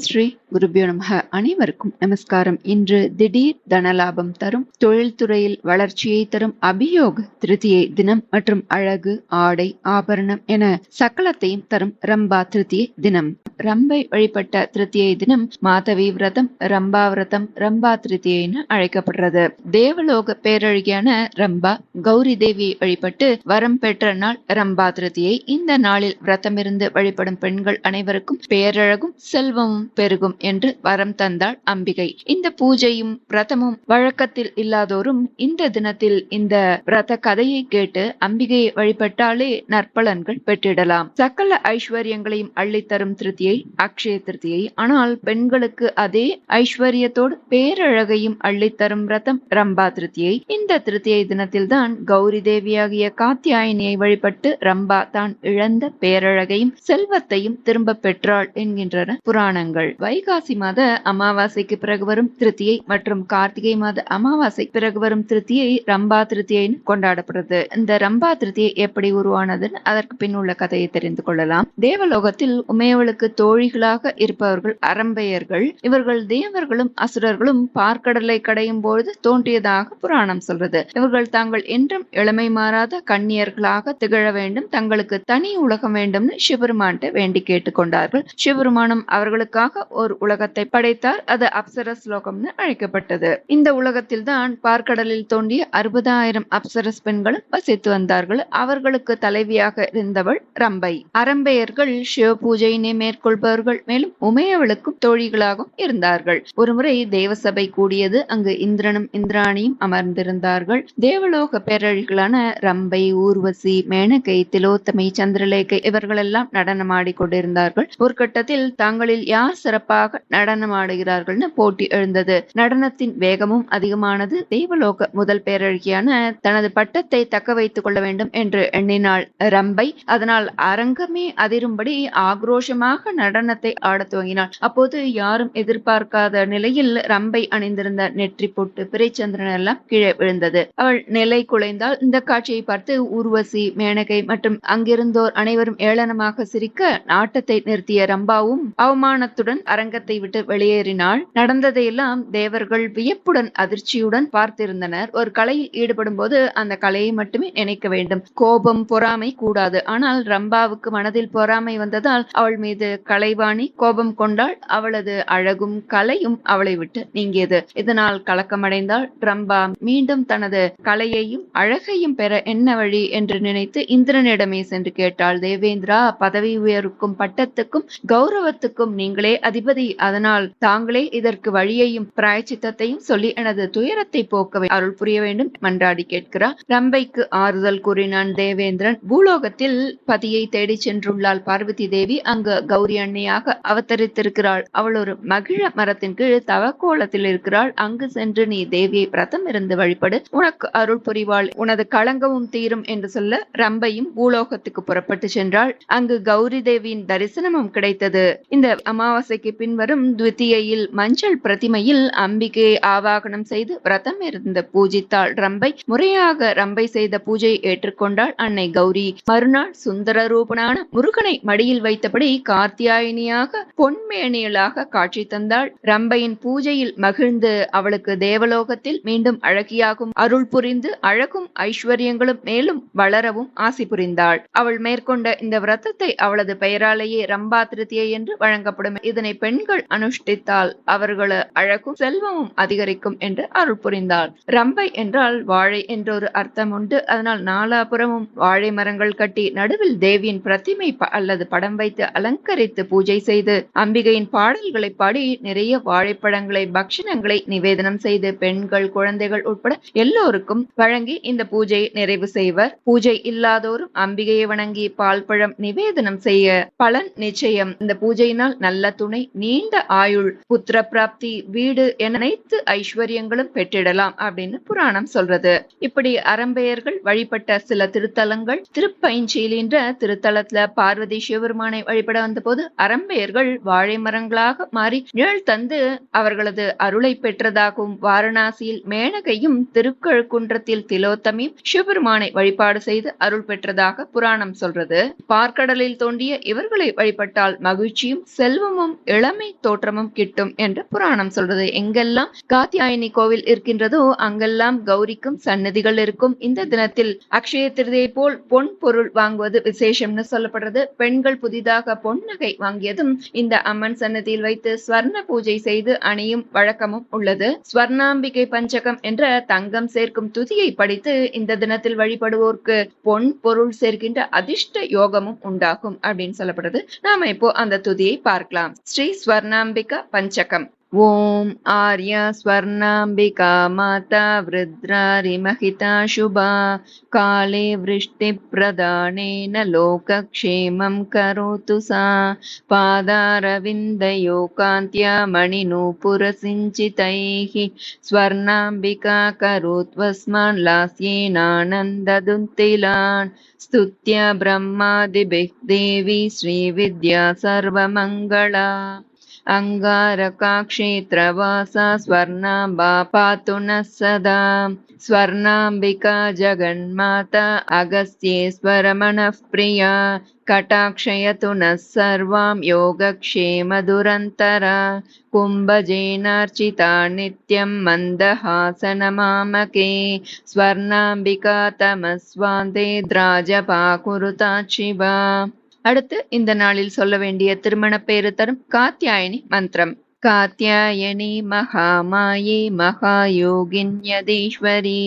ஸ்ரீ குருபியோ நமக. அனைவருக்கும் நமஸ்காரம். இன்று திடீர் தனலாபம் தரும், தொழில்துறையில் வளர்ச்சியை தரும் அபியோக திருதியை தினம் மற்றும் அழகு, ஆடை, ஆபரணம் என சகலத்தையும் தரும் ரம்பா திருதியை தினம். ரம்பை வழிபட்ட திருதியை தினம் மாதவி விரதம், ரம்பா விரதம், ரம்பா திருதியை என அழைக்கப்படுறது. தேவலோக பேரழகியான ரம்பா கௌரி தேவியை வழிபட்டு வரம் பெற்ற நாள் ரம்பா திருதியை. இந்த நாளில் விரதமிருந்து வழிபடும் பெண்கள் அனைவருக்கும் பேரழகும் செல்வமும் பெருகும் என்று வரம் தந்தாள் அம்பிகை. இந்த பூஜையும் விரதமும் வழக்கத்தில் இல்லாதோரும் இந்த தினத்தில் இந்த விரத கதையை கேட்டு அம்பிகையை வழிபட்டாலே நற்பலன்கள் பெற்றிடலாம். சகல ஐஸ்வர்யங்களையும் அள்ளித்தரும் திருதியை அக்ஷய திருதியை. ஆனால் பெண்களுக்கு அதே ஐஸ்வர்யத்தோடு பேரழகையும் அள்ளித்தரும் விரதம் ரம்பா திருதியை. இந்த திருதியை தினத்தில் தான் கௌரி தேவியாகிய காத்தியாயினியை வழிபட்டு ரம்பா தான் இழந்த பேரழகையும் செல்வத்தையும் திரும்ப பெற்றாள் என்கின்றன புராணங்கள். வைகாசி மாத அமாவாசைக்கு பிறகு வரும் திருதியை மற்றும் கார்த்திகை மாத அமாவாசை பிறகு வரும் திருதியை ரம்பா திருதியை கொண்டாடப்படுறது. இந்த ரம்பா திருதியை எப்படி உருவானதுன்னு அதற்கு பின் உள்ள கதையை தெரிந்து கொள்ளலாம். தேவலோகத்தில் உமையவளுக்கு தோழிகளாக இருப்பவர்கள் அரம்பையர்கள். இவர்கள் தேவர்களும் அசுரர்களும் பார்க்கடலை கடையும் பொழுது தோன்றியதாக புராணம் சொல்றது. இவர்கள் தாங்கள் என்றும் இளமை மாறாத கன்னியர்களாக திகழ வேண்டும், தங்களுக்கு தனி உலகம் வேண்டும்னு சிவபெருமான்ட்ட வேண்டி கேட்டுக்கொண்டார்கள். சிவபெருமானும் அவர்களுக்காக ஒரு உலகத்தை படைத்தார். அது அப்சரஸ் லோகம்னு அழைக்கப்பட்டது. இந்த உலகத்தில் தான் பார்க்கடலில் தோன்றிய 60,000 அப்சரஸ் பெண்களும் வசித்து வந்தார்கள். அவர்களுக்கு தலைவியாக இருந்தவள் ரம்பை. அரம்பையர்கள் சிவ பூஜையினை மேற்கொள்பவர்கள், மேலும் உமையவளுக்கும் தோழிகளாகவும் இருந்தார்கள். ஒருமுறை தேவசபை கூடியது. அங்கு இந்திரனும் இந்திராணியும் அமர்ந்திருந்தார்கள். தேவலோக பேரழிகளான ரம்பை, ஊர்வசி, மேனகை, திலோத்தமை, சந்திரலேகை இவர்களெல்லாம் நடனமாடி கொண்டிருந்தார்கள். ஒரு கட்டத்தில் தாங்களில் யார் சிறப்பாக நடனமாடுகிறார்கள்னு போட்டி எழுந்தது. நடனத்தின் வேகமும் அதிகமானது. தேவலோக முதல் பேரழகியான தனது பட்டத்தை தக்க வைத்துக் கொள்ள வேண்டும் என்று எண்ணினாள் ரம்பை. அதனால் அரங்கமே அதிரும்படி ஆக்ரோஷமாக நடனத்தை ஆடத் துவங்கினாள். அப்போது யாரும் எதிர்பார்க்காத நிலையில் ரம்பை அணிந்திருந்த நெற்றி பொட்டு, பிறைச்சந்திரன் எல்லாம் கீழே விழுந்தது. அவள் நிலை குலைந்தாள். இந்த காட்சியை பார்த்து ஊர்வசி, மேனகை மற்றும் அங்கிருந்தோர் அனைவரும் ஏளனமாக சிரிக்க நாட்டத்தை நிறுத்திய ரம்பாவும் அவமானத்துடன் அரங்கத்தை விட்டு வெளியேறினாள். நடந்ததையெல்லாம் தேவர்கள் வியப்புடன் அதிர்ச்சியுடன் பார்த்திருந்தனர். ஒரு கலையில் ஈடுபடும் போது அந்த கலையை மட்டுமே நினைக்க வேண்டும். கோபம், பொறாமை கூடாது. ஆனால் ரம்பாவுக்கு மனதில் பொறாமை வந்ததால் அவள் மீது கலைவாணி கோபம் கொண்டாள். அவளது அழகும் கலையும் அவளை விட்டு நீங்கியது. இதனால் கலக்கமடைந்தாள் ரம்பா. மீண்டும் தனது கலையையும் அழகையும் பெற என்ன வழி என்று நினைத்து இந்திரனிடமே சென்று கேட்டாள். தேவேந்திரா, பதவி உயர்வுக்கும் பட்டத்துக்கும் கௌரவத்துக்கும் நீங்களே அதிபதி. அதனால் தாங்களே இதற்கு வழியையும் பிராயச்சித்தத்தையும் சொல்லி எனது துயரத்தை போக்க அருள் புரிய வேண்டும் மன்றாடி கேட்கிறார். ரம்பைக்கு ஆறுதல் கூறினான் தேவேந்திரன். பூலோகத்தில் பதியை தேடி சென்றுள்ளாள் பார்வதி தேவி. அங்கு கௌரி அன்னையாக அவதரித்திருக்கிறாள். அவள் ஒரு மகிழ மரத்தின் கீழ் தவக்கோலத்தில் இருக்கிறாள். அங்கு சென்று நீ தேவியை பிரதம் இருந்து வழிபடு, உனக்கு அருள் புரிவாள், உனது களங்கமும் தீரும் என்று சொல்ல ரம்பையும் பூலோகத்துக்கு புறப்பட்டு சென்றாள். அங்கு கௌரி தேவியின் தரிசனமும் கிடைத்தது. இந்த அமாவாசைக்கு பின்வரும் துவித்தியையில் மஞ்சள் பிரதிமையில் அம்பிகையை ஆவாகனம் செய்து விரதம் இருந்து பூஜித்தாள் ரம்பை. முறையாக ரம்பை செய்த பூஜையை ஏற்றுக்கொண்டாள் அன்னை கௌரி. மறுநாள் சுந்தர ரூபனான முருகனை மடியில் வைத்தபடி காத்தியாயினியாக பொன்மேனியலாக காட்சி தந்தாள். ரம்பையின் பூஜையில் மகிழ்ந்து அவளுக்கு தேவலோகத்தில் மீண்டும் அழகியாகும் அருள் புரிந்து அழகும் ஐஸ்வர்யங்களும் மேலும் வளரவும் ஆசி புரிந்தாள். அவள் மேற்கொண்ட இந்த விரதத்தை அவளது பெயராலேயே ரம்பா திருதியை என்று வழங்கப்படும். இதனை பெண்கள் அனுஷ்டித்தால் அவர்கள அழகும் செல்வமும் அதிகரிக்கும் என்று அருள் புரிந்தாள். ரம்பை என்றால் வாழை என்றொரு அர்த்தம் உண்டு. அதனால் நாலாபுறமும் வாழை மரங்கள் கட்டி நடுவில் தேவியின் பிரதிமை அல்லது படம் வைத்து அலங்கரித்து பூஜை செய்து அம்பிகையின் பாடல்களை பாடி நிறைய வாழைப்பழங்களை, பக்ஷணங்களை நிவேதனம் செய்து பெண்கள், குழந்தைகள் உட்பட எல்லோருக்கும் வழங்கி இந்த பூஜையை நிறைவு செய்வர். பூஜை இல்லாதோரும் அம்பிகையை வணங்கி பால் பழம் நிவேதனம் செய்ய பலன் நிச்சயம். இந்த பூஜையினால் நல்ல துணை, நீண்ட ஆயுள், புத்திர பிராப்தி, வீடு என அனைத்து ஐஸ்வர்யங்களும் பெற்றிடலாம் அப்படின்னு புராணம் சொல்றது. இப்படி அரம்பையர்கள் வழிபட்ட சில திருத்தலங்கள். திருப்பைஞ்சீலின்ற திருத்தலத்துல பார்வதி சிவபெருமானை வழிபட வந்த போது அப்போது அரம்பையர்கள் வாழை மரங்களாக மாறி நிழல் தந்து அவர்களது அருளை பெற்றதாகவும் வாரணாசியில் மேனகையும் திருக்கழுக்குன்றத்தில் திலோத்தமியும் சிவபெருமானை வழிபாடு செய்து அருள் பெற்றதாக புராணம் சொல்றது. பார்க்கடலில் தோண்டிய இவர்களை வழிபட்டால் மகிழ்ச்சியும் செல்வமும் இளமை தோற்றமும் கிட்டும் என்று புராணம் சொல்றது. எங்கெல்லாம் காத்தியாயினி கோவில் இருக்கின்றதோ அங்கெல்லாம் கௌரிக்கும் சன்னதிகள் இருக்கும். இந்த தினத்தில் அக்ஷய திருதியை போல் பொன் பொருள் வாங்குவது விசேஷம்னு சொல்லப்படுறது. பெண்கள் புதிதாக பொன் நகை வாங்கியதும் இந்த அம்மன் சன்னதியில் வைத்து ஸ்வர்ண பூஜை செய்து அணியும் வழக்கமும் உள்ளது. ஸ்வர்ணாம்பிகை பஞ்சகம் என்ற தங்கம் சேர்க்கும் துதியை படித்து இந்த தினத்தில் வழிபடுவோருக்கு பொன் பொருள் சேர்க்கின்ற அதிர்ஷ்ட யோகமும் உண்டாகும் அப்படின்னு சொல்லப்படுது. நாம இப்போ அந்த துதியை பார்க்கலாம். ஸ்ரீ ஸ்வர்ணாம்பிகா பஞ்சகம். ஓம் ஆர்யா ஸ்வர்ணாம்பிகா மாதா விருத்ராரி மஹிதா சுபா காலே விருஷ்டி பிரதானேன லோகக்ஷேமம் கரோது சா பாதாரவிந்தயோ காந்த்யா மணிநூபுர சிஞ்சிதைஹி ஸ்வர்ணாம்பிகா கரோத்வஸ்மான் லாஸ்யேனானந்ததுந்திலான் ஸ்துத்யா பிரம்மாதிபிஹ் தேவி ஸ்ரீவித்யா சர்வமங்களா अंगारकाक्षेत्रवासा स्वर्णाम्बा पातु नः सदा स्वर्णाम्बिका जगन्माता अगस्त्येश्वरमनः प्रिया कटाक्षयतु नः सर्वां योगक्षेमदुरन्तरा कुम्भजेनार्चिता नित्यं मन्दहासनमामके स्वर्णाम्बिका तमस्वान्ते द्राजपाकुरुता शिवा. அடுத்து இந்த நாளில் சொல்ல வேண்டிய திருமண பேரு தரும் காத்யாயனி மந்திரம். காத்யாயனி மகாமாயே மகாயோகின்யதீஸ்வரி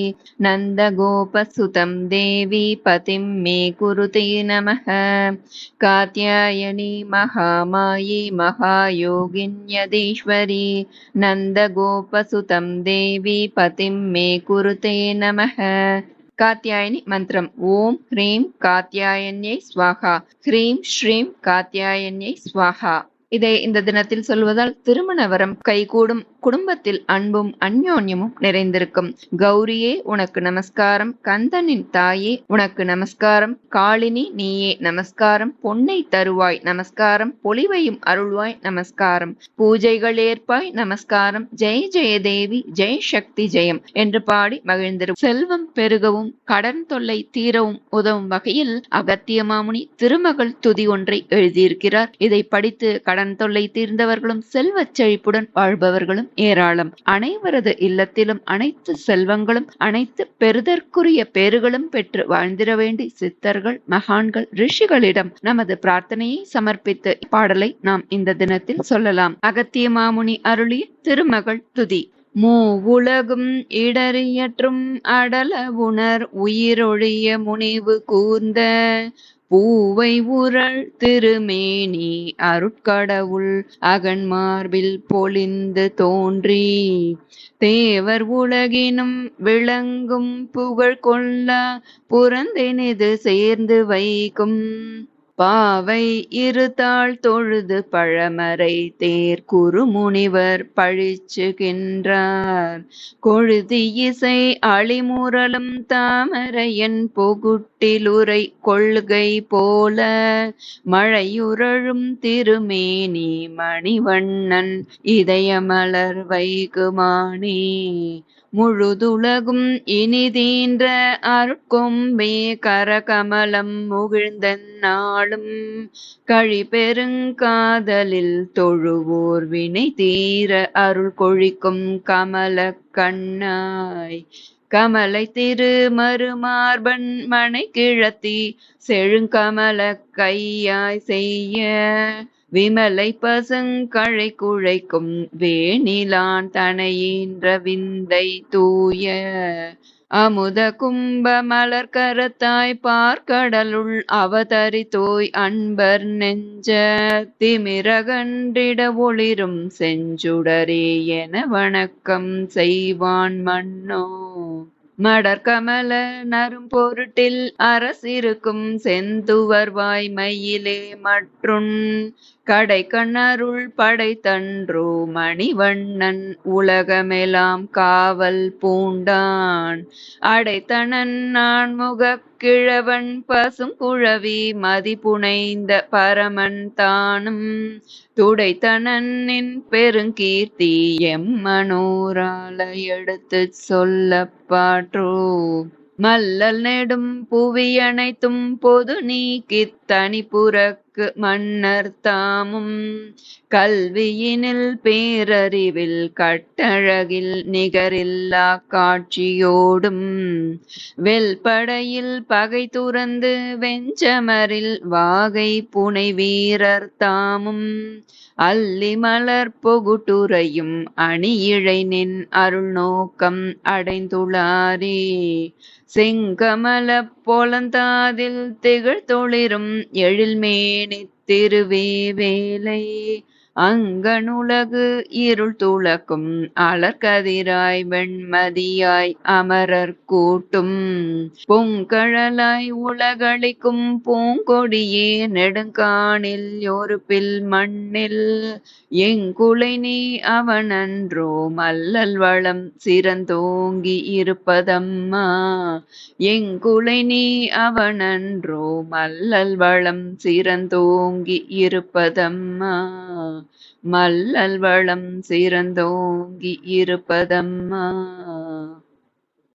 நந்தகோபசுதம் தேவி பதிம் மே குருதே நமः. காத்யாயனி மகாமாயே மகாயோகின்யதீஸ்வரி நந்தகோபசுதம் தேவி பதிம் மே குருதே நமः. காத்யாயனி மந்திரம். ஓம் ஹ்ரீம் காத்யாயன்யை ஸ்வாஹா. ஹ்ரீம் ஸ்ரீம் காத்யாயன்யை ஸ்வாஹா. இதை இந்த தினத்தில் சொல்வதால் திருமண வரம் கைகூடும். குடும்பத்தில் அன்பும் அந்யோன்யமும் நிறைந்திருக்கும். கௌரியே உனக்கு நமஸ்காரம். கந்தனின் தாயே உனக்கு நமஸ்காரம். காளினி நீயே நமஸ்காரம். பொன்னை தருவாய் நமஸ்காரம். பொலிவையும் அருள்வாய் நமஸ்காரம். பூஜைகள் ஏற்பாய் நமஸ்காரம். ஜெய் ஜெயதேவி ஜெய் சக்தி ஜெயம் என்று பாடி மகிழ்ந்திரும். செல்வம் பெருகவும் கடன் தொல்லை தீரவும் உதவும் வகையில் அகத்திய மாமுனி திருமகள் துதி ஒன்றை எழுதியிருக்கிறார். இதை படித்து கடன் தொல்லை தீர்ந்தவர்களும் செல்வச் செழிப்புடன் வாழ்பவர்களும் ஏராளம். அனைவரது இல்லத்திலும் அனைத்து செல்வங்களும் அனைத்து பெறுதற்குரிய பேறுகளும் பெற்று வாழ்ந்திட வேண்டி சித்தர்கள் மகான்கள் ரிஷிகளிடம் நமது பிரார்த்தனையை சமர்ப்பித்து பாடலை நாம் இந்த தினத்தில் சொல்லலாம். அகத்திய மாமுனி அருளிய திருமகள் துதி. மூ உலகும் இடறியற்றும் அடல உணர் உயிரொழிய முனிவு கூர்ந்த பூவை உரள் திருமேனி அருட்கடவுள் அகன்மார்பில் பொலிந்து தோன்றி தேவர் உலகினும் விளங்கும் புகழ் கொள்ளா புறந்தெனிது சேர்ந்து வைக்கும் பாவை இருதாள் தொழுது பழமறை தேர் குறுமுனிவர் பழிச்சுகின்றார். கொழுதி இசை அழிமுரலும் தாமரையன் பொகுட்டிலுரை கொள்கை போல மழையுறழும் திருமேனி மணிவண்ணன் இதயமலர் வைகுமானே. முழுதுலகும் இனிதீன்ற அருட்கொம்பே கரகமலம் முகிழ்ந்த நாளும் கழிபெருங்காதலில் தொழுவோர் வினை தீர அருள் கொழிக்கும் கமல கண்ணாய். கமலை திரு மறுமார்பன் மனை கிழத்தி செழுங்கமல கையாய் செய்ய விமலை பசுங்கழை குழைக்கும் வேணிலான் தனையின்ற விந்தை தூய அமுத கும்ப மலர் கரத்தாய் பார்க்கடலுள் அவதரித்தோய் அன்பர் நெஞ்ச திமிரகன்றிட ஒளிரும் செஞ்சுடரே என வணக்கம் செய்வான் மன்னோ. மடற்கமல நரும் பொருட்டில் அரசிருக்கும் செந்துவர் வாய்மையிலே மற்றும் கடை கண்ணருள் படைத்தன்றோ மணிவண்ணன் உலகமெலாம் காவல் பூண்டான். அடைத்தனன் நான்முகக் கிழவன் பசுங்குழவி மதிபுனைந்த பரமன் தானும். துடைத்தனன் நின் பெருங்கீர்த்தி எம்மனோரால எடுத்துச் சொல்லப் பாற்றோ. மல்லல் நெடும் புவியனைத்தும் பொது நீக்கித் தனிப்புறக்கு மன்னர் தாமும். கல்வியினில் பேரறிவில் கட்டழகில் நிகரில்லாக் காட்சியோடும். வெல்படையில் பகை துறந்து வெஞ்சமரில் வாகை புனை வீரர் தாமும். அல்லி மலர் பொகுட்டுரையும் அணியிழை நின் அருள் நோக்கம் அடைந்துளாரே. செங்கமலப் பொலந்தாதில் திகழ்தொளிரும் எழில்மேனித் திருவேவேலை. அங்கணுலகு இருள் துளக்கும் அலர்கதிராய் வெண்மதியாய் அமரர் கூட்டும். பொங்கழலாய் உலகளிக்கும் பூங்கொடியே நெடுங்காணில் ஒருபில் மண்ணில். எங்குலை நீ அவனன்றோ மல்லல் வளம் சிறந்தோங்கி இருப்பதம்மா. எங்குலை நீ அவனன்றோ மல்லல் வளம் சிறந்தோங்கி இருப்பதம்மா. மல்லல் வளம் சிறந்தோங்கி இருப்பதம்மா.